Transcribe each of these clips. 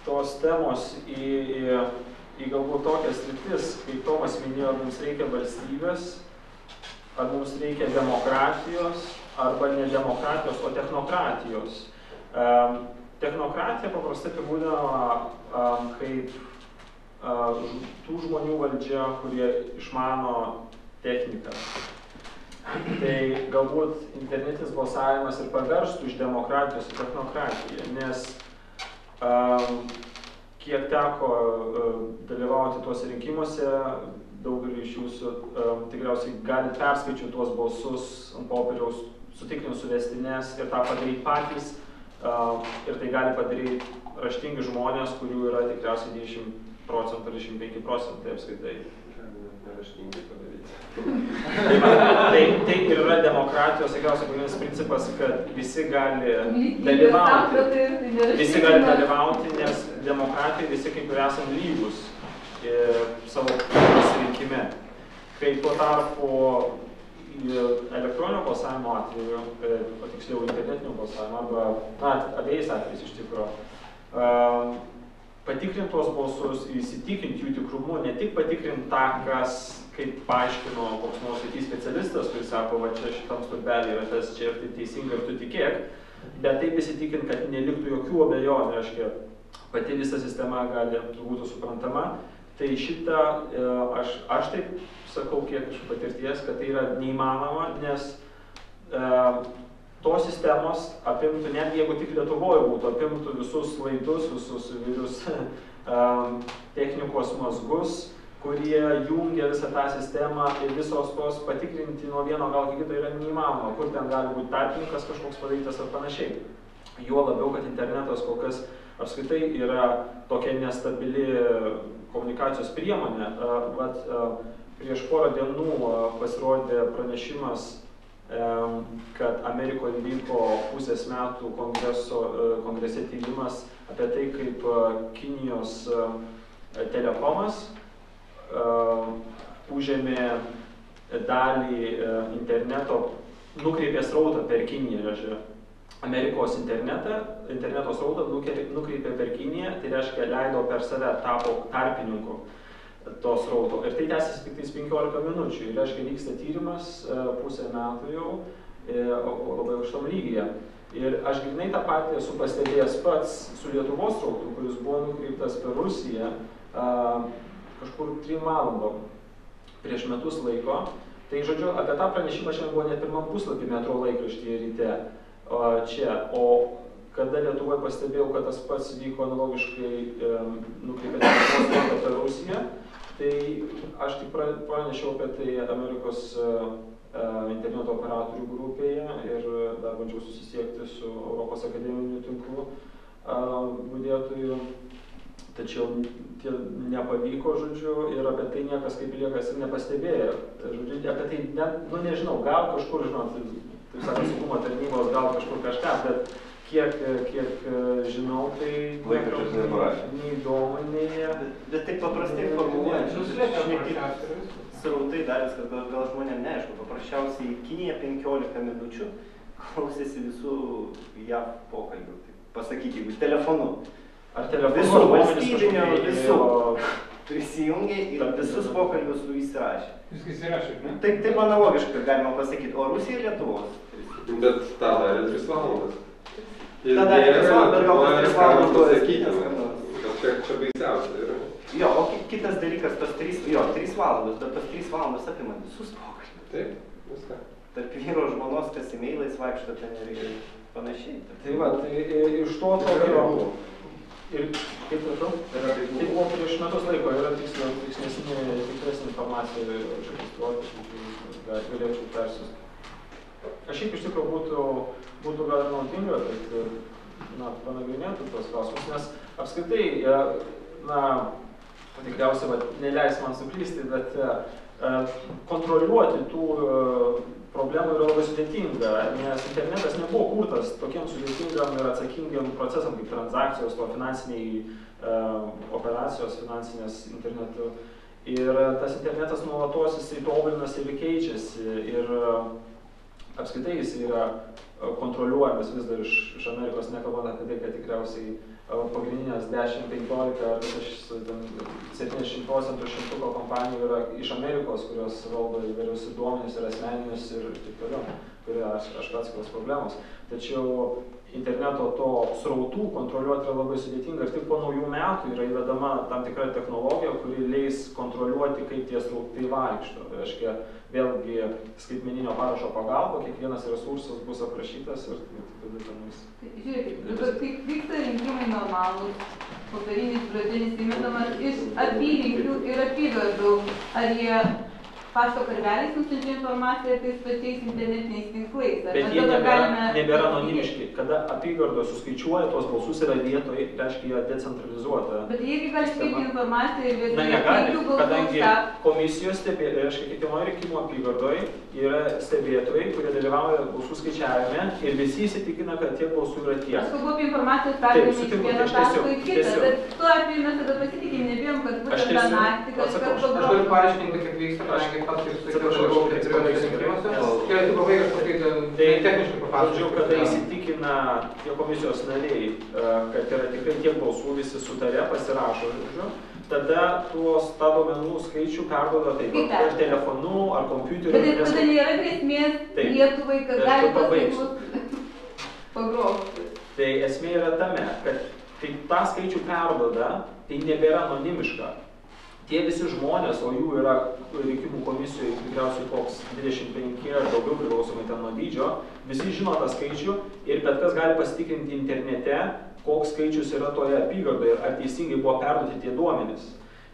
tos temos į galbūt tokias sritis, kaip Tomas minėjo, mums reikia valstybės, ar mums reikia demokratijos, arba ne demokratijos, o technokratijos. Technokratija paprastai apibūdinama kaip tų žmonių valdžia, kurie išmano techniką. Tai galbūt internetinis balsavimas ir paverstų iš demokratijos į technokratiją, nes kiek teko dalyvauti tuose rinkimuose, daugelį iš jūsų tikriausiai gali perskaičiuoti tuos balsus ant popieriaus, sutikrinti suvestines ir tą padaryti patys. Ir tai gali padaryti raštingi žmonės, kurių yra tikriausiai 20% ar 25% apskaitai. Neraštingai padaryti. Tai ir yra demokratijos, tikriausiai pagrindinis principas, kad visi gali dalyvauti. Visi gali dalyvauti, nes demokratijai visi kaip ir esam lygus savo pasirinkime. Kai tuo tarpu elektroninio balsavimo atveju, o tiksliau internetinio balsavimo, arba abiejais atvejais iš tikro, patikrinti tuos balsus ir įsitikinti jų tikrumu, ne tik patikrinti tą, kas, kaip paaiškino koks nors IT specialistas, kuris sako, va čia šitam stulpelį yra tas, čia ir tai teisinga ir tu tikėk, bet taip įsitikinti, kad neliktų jokių abejonių, reiškia, pati visa sistema gali būti suprantama. Tai šitą, aš taip sakau, kiek iš patirties, kad tai yra neįmanoma, nes tos sistemos apimtų, net jeigu tik Lietuvoje būtų, apimtų visus laidus, visus įvairius technikos mazgus, kurie jungia visą tą sistemą ir visos tos patikrinti nuo vieno gal iki kito yra neįmanoma, kur ten gali būti tarpininkas kažkoks padarytas ar panašiai. Juo labiau, kad internetas kol kas apskritai yra tokia nestabili komunikacijos priemonė. Prieš porą dienų pasirodė pranešimas, kad Amerikoje vyko pusės metų kongrese tyrimas apie tai, kaip Kinijos telekomas užėmė dalį interneto, nukreipė srautą per Kiniją, Amerikos interneto srautą nukreipė per Kiniją, tai reiškia leido per save, tapo tarpininku to srauto. Ir tai tęsiasi tik 15 minučių. Ir reiškia vyksta tyrimas pusę metų jau, labai aukštam lygyje. Ir aš grynai tą patį esu pastebėjęs pats su Lietuvos srautu, kuris buvo nukreiptas per Rusiją kažkur 3 valandom prieš metus laiko. Tai, žodžiu, apie tą pranešimą šiandien buvo net pirmam puslapį Metro laikraštyje ryte. O kada Lietuvoje pastebėjau, kad tas pats vyko analogiškai nukreipęs Lietuvos srautą per Rusiją, tai aš tik pranešiau apie tai Amerikos interneto operatorių grupėje ir dar bandžiau susisiekti su Europos akademinių tinklų budėtojų, tačiau nepavyko, žodžiu, ir apie tai niekas kaip liekas ir nepastebėjo. Žodžiu, apie tai, nežinau, gal kažkur, žinot, taip sakant, saugumo tarnybos, gal kažkur kažką, bet kiek žinau, tai neįdomu, bet taip paprastai formuluojant, srautai dar viskas, gal žmonėm neaišku, paprasčiausiai Kinija 15 minučių klausėsi visų JAV pokalbių, pasakyti, jeigu telefonu. Ar telefonu, visų valstybinio, visų prisijungė ir visus pokalbius su įsirašė. Viskas įsirašė, ne? Taip analogiškai galima pasakyti, o Rusija ir Lietuvos. Bet tą darė 3 valandas. Tą darė 3 valandas, bet gal 3 valandas buvo sakyti. Čia baisiausia yra. Jo, o kitas dalykas, tos 3 valandos, bet tos 3 valandos apima visus pokalbius. Taip, viską. Tarp vyro žmonos, kas e-mailais vaikšto ten ir panašiai. Tai va, tai iš to tokio... Ir kaip prašau? Tai buvo prieš metus laiko, yra tikslesnė informacija registruoti, galėčiau persiųsti. Aš šiaip iš tikrųjų būtų gal naudinga, kad panagrinėtų tos klausimus, nes apskritai, tikriausiai neleis man suklysti, bet kontroliuoti tų problemų yra labai sudėtinga, nes internetas nebuvo kurtas tokiem sudėtingam ir atsakingiam procesam kaip transakcijos, to finansiniai operacijos finansinės internetu. Ir tas internetas nuolatos jisai tobulinasi ir keičiasi ir apskritai jisai yra kontroliuojamas vis dar iš Amerikos, nekalbant apie tai, kad tikriausiai pagrindinės 10-15 ar 70% šimtuko kompanijų yra iš Amerikos, kurios valdo įvairius duomenis ir asmeninius ir taip toliau, kurie atskiros problemos. Tačiau interneto to srautų kontroliuoti yra labai sudėtinga ir tik po naujų metų yra įvedama tam tikra technologija, kuri leis kontroliuoti, kaip tie srautai vaikšto. Tai reiškia, vėlgi skaitmeninio parašo pagalba, kiekvienas resursas bus aprašytas ir tada tenais. Žiūrėkit, dabar kaip vyksta rinkimai normalūs, popieriniais biuleteniais įmetamas iš apylinkių ir apygardų, ar jie pašto karveliais nusiunčia informaciją tais pačiais internetiniais tinklais? Bet jie nebėra anonimiški. Kada apygardoje suskaičiuoja tos balsus yra vietoje, reiškia jie decentralizuota. Bet jie gali skaičiuoti informaciją ir vietoje negali, kadangi komisijos stebėtojai, reiškia kiekvienoje rinkimų apygardoje yra stebėtojai, kurie dalyvauja balsų skaičiavime ir visi įsitikina, kad tiek balsų yra tiek. Aš kalbu apie informacijos perdavimą iš vieno taško į kitą, bet tuo atveju mes tada pasitikim, nebijom, kad būtent tą naktį kažkas Aš galiu paaiškinti, kaip vyksta, kadangi pats kaip sakiau, dalyvau keturiuose rinkimuose. Gerai, tu pabaigai kažkokį techniškai papasakoti. Kada įsitikina tie komisijos nariai, kad yra tikrai tiek balsų, visi sutarė, pasirašo, tada tą duomenų skaičių perduoda taip ar telefonu, ar kompiuteriu. Bet tada nėra grėsmės Lietuvai, kad gali pasimus pagrobti. Tai esmė yra tame, kad kai tą skaičių perduoda, tai nebėra anonimiška. Tie visi žmonės, o jų yra rinkimų komisijoje tikriausiai koks 25 ar daugiau priklausomai ten nuo dydžio, visi žino tą skaičių ir bet kas gali pasitikrinti internete, koks skaičius yra toje apygardoje, ar teisingai buvo perduoti tie duomenys.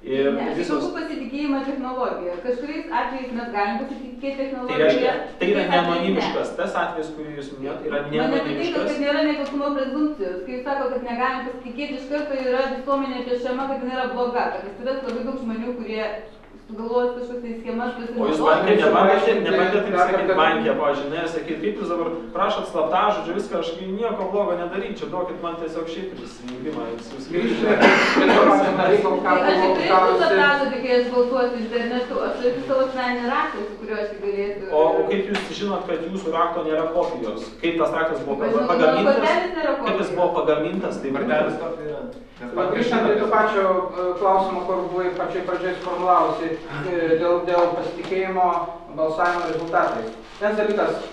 Ne, aš kalbu pasitikėjimą technologiją. Kažkuriais atvejais mes galim pasitikėti technologiją. Tai yra neanonimiškas. Tas atvejis, kurį jūs minėjote, yra neanonimiškas. Man nepatinka, kad nėra nekaltumo prezumpcijos. Kai jūs sako, kad negalim pasitikėti, iš karto yra visuomenė piešama, kad jinai yra bloga. Kad atsiras labai daug žmonių, kurie sugalvojus kažkokias tai schemas pasinaudoti. O jūs bandėte taip sakyti bankė, pažinai, sakyti, kaip jūs dabar prašot slaptažodžių, viską, aš nieko blogo nedaryčiau, duokit man tiesiog šiaip prisijungimą. Aš tikrai su slaptažodį, kai aš balsuosiu internetu, aš turiu savo asmeninį raktą, su kuriuo aš galėsiu. O kaip jūs žinot, kad jūsų rakto nėra kopijos? Kaip tas raktas buvo pagamintas? Kaip jis buvo pagamintas, tai vardelis kopija yra. Grįžtant prie to pačio klausimo, kur buvai pačioj pradžioj sformulavusi dėl pasitikėjimo balsavimo rezultatais. Vienas dalykas,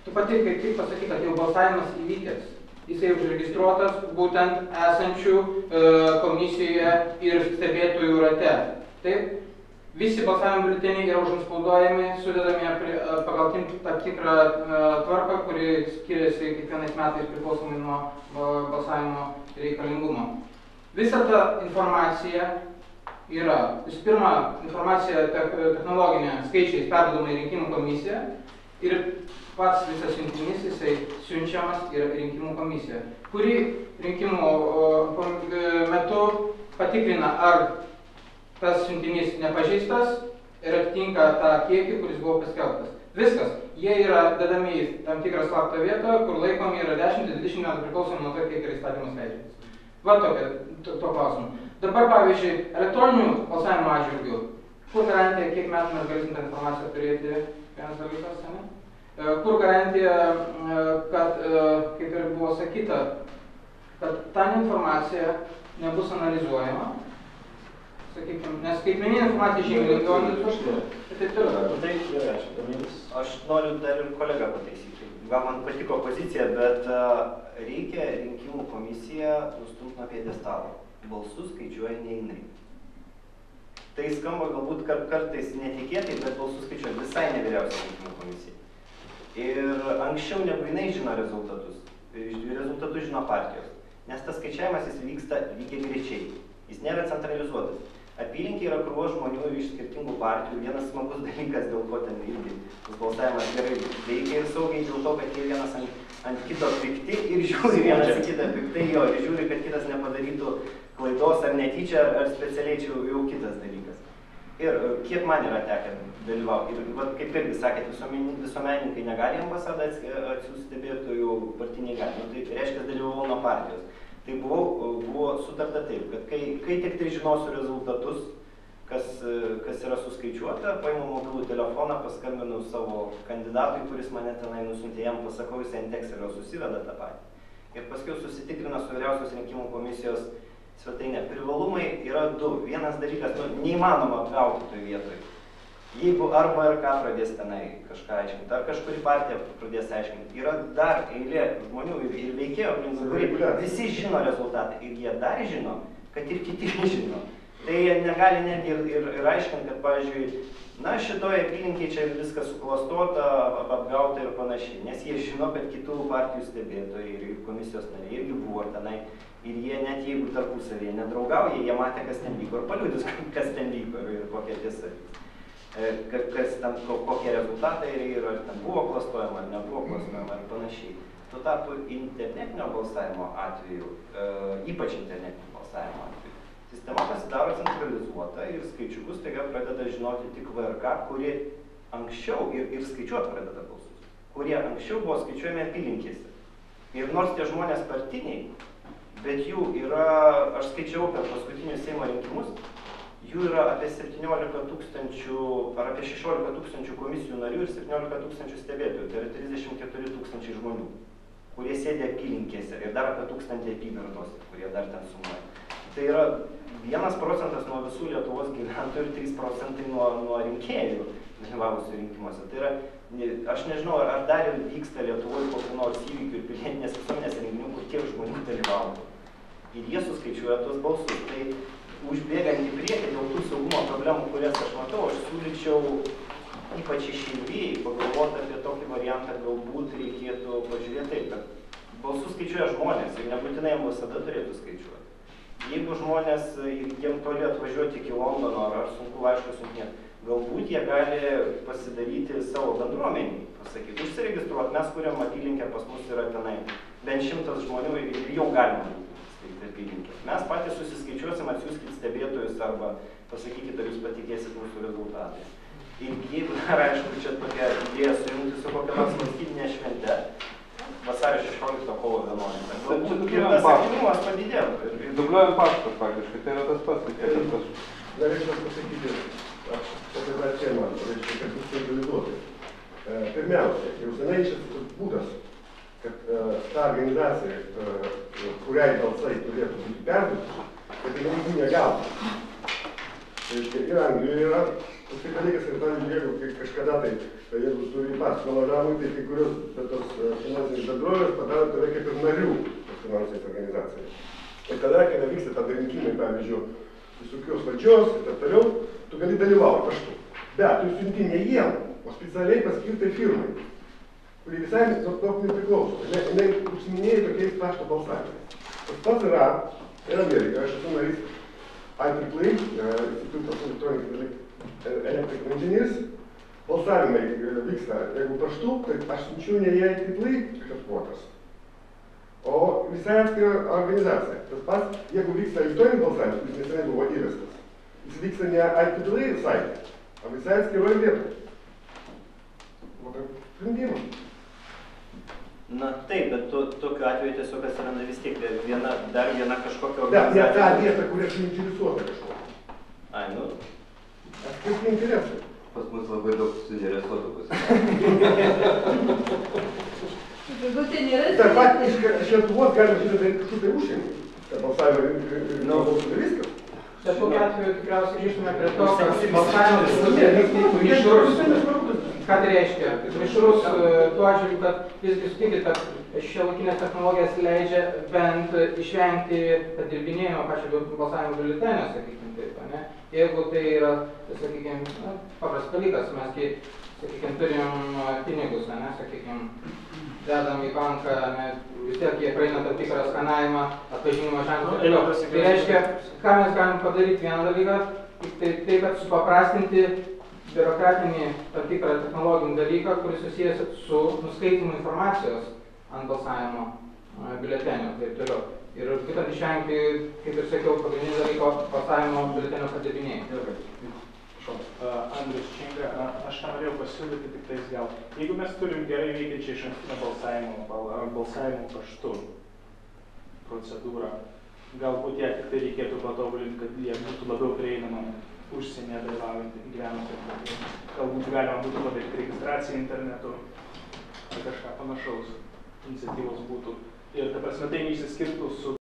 tu pati kaip pasakai, kad jau balsavimas įvykęs. Jisai užregistruotas būtent esančių komisijoje ir stebėtojų rate. Taip? Visi balsavimo biuleteniai yra užantspaudojami, sudedami pagal tam tikrą tvarką, kuri skiriasi kiekvienais metais priklausomai nuo balsavimo reikalingumo. Visa ta informacija yra, visų pirma, informacija technologinė skaičiais perduodama į rinkimų komisiją ir pats visas siuntinys jisai siunčiamas į rinkimų komisiją, kuri rinkimų metu patikrina, ar tas siuntinys nepažeistas ir atitinka tą kiekį, kuris buvo paskelbtas. Viskas. Jie yra dedami į tam tikrą slaptą vietą, kur laikomi yra 10-20 metų priklausomai nuo to, kiek yra įstatymas leidžiamas. Va to klausimu. Dabar, pavyzdžiui, elektroninių balsavimo atžvilgių, kur garantija, kiek metų mes galėsim tą informaciją turėti, vienas dalykas, ne? Kur garantija, kad, kaip ir buvo sakyta, kad ta informacija nebus analizuojama, sakykime, nes skaitmeninė informacija žymiai lengviau analizuoti ir taip toliau. Aš noriu dar ir kolegą pataisyti. Gal man patiko pozicija, bet reikia rinkimų komisiją nustumti nuo pjedestalo. Balsus skaičiuoja ne jinai. Tai skamba galbūt kartais netikėtai, bet balsus skaičiuoja visai ne vyriausia rinkimų komisija. Ir anksčiau negu jinai žino rezultatus. Rezultatus žino partijos. Nes tas skaičiavimas jis vyksta lygiai greičiai. Jis nėra centralizuotas. Apylinkė yra krūva žmonių iš skirtingų partijų. Vienas smagus dalykas, dėl ko ten irgi balsavimas gerai veikia ir saugiai, dėl to, kad jie vienas ant kito pikti ir žiūri vienas į kitą piktai jo, ir žiūri, kad kitas nepadarytų klaidos ar netyčia, ar specialiai čia jau kitas dalykas. Ir kiek man yra tekę dalyvauti, ir kaip irgi sakėt, visuomenininkai negali ambasadą atsiųsti stebėtojų, partiniai gali, tai reiškia dalyvavau nuo partijos. Tai buvo sutarta taip, kad kai tik tai žinosiu rezultatus, kas yra suskaičiuota, paimu mobilų telefoną, paskambinu savo kandidatui, kuris mane tenai nusiuntė, jam pasakau, jis ant Excelio susiveda tą patį. Ir paskui susitikrina su Vyriausios rinkimų komisijos svetainė. Privalumai yra du. Vienas dalykas, neįmanoma apgauti toj vietoj. Jeigu arba ir ką pradės tenai kažką aiškinti, ar kažkuri partija pradės aiškinti, yra dar eilė žmonių ir veikėjų aplinkui, kurie visi žino rezultatą ir jie dar žino, kad ir kiti žino. Tai jie negali netgi ir aiškinti, kad, pavyzdžiui, na, šitoje apylinkėje čia viskas suklastota, apgauta ir panašiai, nes jie žino, kad kitų partijų stebėtojai ir komisijos nariai irgi buvo tenai ir jie net jeigu tarpusavėje nedraugauja, jie matė, kas ten vyko ir paliudys, kas ten vyko ir kokia tiesa. Kas ten, kokie rezultatai ir ar ten buvo klastojama, ar nebuvo klastojama ir panašiai. Tuo tarpu internetinio balsavimo atveju, ypač internetinio balsavimo atveju, sistema pasidaro centralizuota ir skaičiukus taiga pradeda žinoti tik VRK, kuri anksčiau ir skaičiuoti pradeda balsus, kurie anksčiau buvo skaičiuojami apylinkėse. Ir nors tie žmonės partiniai, bet jų yra, aš skaičiau per paskutinius Seimo rinkimus, jų yra apie 17 tūkstančių ar apie 16 tūkstančių komisijų narių ir 17 tūkstančių stebėtojų, tai yra 34 tūkstančiai žmonių, kurie sėdė apylinkėse ir dar apie 1000 apygardose, kurie dar ten sumuoja. Tai yra 1% nuo visų Lietuvos gyventojų ir 3% nuo rinkėjų dalyvavusių rinkimuose. Tai yra, aš nežinau, ar dar ir vyksta Lietuvoje kokių nors įvykių ir pilietinės visuomenės renginių, kur tiek žmonių dalyvautų. Ir jie suskaičiuoja tuos balsus. Tai užbėgant į priekį dėl tų saugumo problemų, kurias aš matau, aš siūlyčiau ypač išeivijai pagalvoti apie tokį variantą, galbūt reikėtų pažiūrėti taip, kad balsus skaičiuoja žmonės ir nebūtinai ambasada turėtų skaičiuoti. Jeigu žmonės, jiem toli atvažiuoti iki Londono ar sunku laiškus siuntinėti, galbūt jie gali pasidaryti savo bendruomenį, pasakyti, užsiregistruoti, mes kuriam apylinkę, pas mus yra tenai bent 100 žmonių ir jau galima steigti apylinkę. Mes patys susiskaičiuosim, atsiųskit stebėtojus arba pasakykit, ar jūs patikėsit mūsų rezultatais. Ir jeigu dar aišku, čia tokia idėja sujungti su kokia nors valstybinė švente, vasario 16 kovo 11. Galbūt ir tas aktyvumas padidėtų. Dubliuojam paštas faktiškai, tai yra tas pats. Norėčiau pasakyti apie tą temą, reiškia, kad bus legalizuoti. Pirmiausia, jau senai šis būdas, kad ta organizacija, kuriai balsai turėtų būti perduoti, kad jie jų negautų. Reiškia, ir Anglijoje yra toks dalykas, kad pavyzdžiui, jeigu kažkada tai, jeigu turi pas nuvažiavimui, tai kai kurios tos finansinės bendrovės padaro tave kaip ir narių tos finansinės organizacijos. Ir kada vyksta tada rinkimai, pavyzdžiui, visokios valdžios ir taip toliau, tu gali dalyvauti kažkur. Bet tu siunti ne jiem, o specialiai paskirtai firmai, kuri visai nuo to nepriklauso. Jinai užsiminėja tokiais pašto balsavimais. Tas pats yra ir Amerika, aš esu narys IEEE, Institute of Electrical Engineers, balsavimai vyksta, jeigu paštu, tai aš siunčiu ne į IEEE headquarters, o visai atskira organizacija. Tas pats, jeigu vyksta elektroninis balsavimas, kuris neseniai buvo įvestas, jis vyksta ne IEEE saitė, o visai atskiroje vietoje. O tai sprendimas. Na taip, bet tokiu atveju tiesiog atsiranda vis tiek dar viena kažkokia organizacija. Ne ta vieta, kuri aš interesuota kažko. Ai, nu. Aš kaip interesai. Pas mus labai daug suinteresuotų pasitikėjimų. Taip pat iš Lietuvos galima žinoti kažkur tai užsienį, kad balsavimo balsų viskas. Bet kokiu atveju tikriausiai grįžtume prie to, kad balsavimas mišrus. Ką tai reiškia? Mišrus tuo atžvilgiu, kad visgi sutikit, kad šiuolaikinės technologijas leidžia bent išvengti padirbinėjimo pačio balsavimo biuletenio, sakykim taip, ne? Jeigu tai yra, sakykim, paprastas dalykas, mes, sakykim, turim pinigus, ne, sakykim, dedam į banką, ne, vis tiek jie praeina tam tikrą skanavimą, atpažinimo ženklą. Tai reiškia, ką mes galim padaryti vieną dalyką, tai kad supaprastinti biurokratinį tam tikrą technologinį dalyką, kuris susijęs su nuskaitimu informacijos ant balsavimo biuletenio ir taip toliau. Ir būtent išvengti, kaip ir sakiau, pagrindinį dalyko balsavimo biuletenio padirbinėjimą. Andrius Činga, aš norėjau pasiūlyti tik tais gal. Jeigu mes turim gerai veikiančią išankstinio balsavimo paštu procedūrą, galbūt ją tik tai reikėtų patobulinti, kad jie būtų labiau prieinama užsienyje dalyvaujantį gyvenantį. Galbūt galima būtų padaryti registraciją internetu ar kažką panašaus iniciatyvos būtų. Ir ta prasme tai neišsiskirtų su